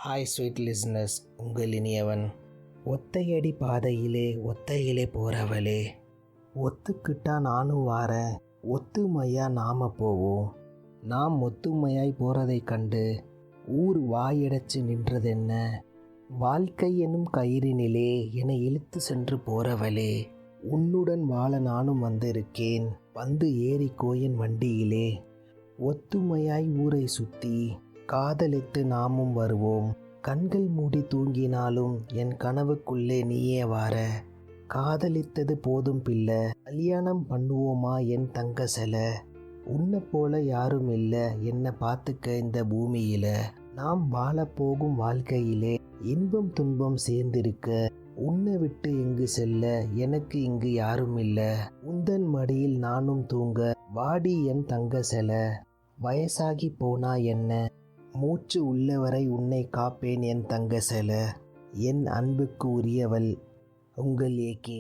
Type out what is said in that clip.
Hi sweet listeners, உங்கள் இனியவன். ஒத்தையடி பாதையிலே ஒத்தையிலே போகிறவளே, ஒத்துக்கிட்டா நானும் வாரேன், ஒத்துமையா நாம போவோம். நாம் ஒத்துமையாய் போகிறதை கண்டு ஊர் வாயடைச்சு நின்றதென்ன? வாழ்க்கை எனும் கயிறினிலே என்னை இழுத்து சென்று போகிறவளே, உன்னுடன் வாழ நானும் வந்திருக்கேன், வந்து ஏறிக்கோயின் வண்டியிலே. ஒத்துமையாய் ஊரை சுற்றி காதலித்து நாமும் வருவோம். கண்கள் மூடி தூங்கினாலும் என் கனவுக்குள்ளே நீயே வார. காதலித்தது போதும் பிள்ளை, கல்யாணம் பண்ணுவோமா என் தங்க செல. உன்னை போல யாரும் இல்லை என்னை பார்த்துக்க இந்த பூமியில. நாம் வாழப்போகும் வாழ்க்கையிலே இன்பம் துன்பம் சேர்ந்திருக்க. உன்னை விட்டு எங்கு செல்ல எனக்கு இங்கு யாரும் இல்லை. உந்தன் மடியில் நானும் தூங்க வாடி என் தங்க செல. வயசாகி போனா என்ன, மூச்சு உள்ளவரை உன்னை காப்பேன் என் தங்க செல. என் அன்புக்கு உரியவள் உங்கள் ஏகே.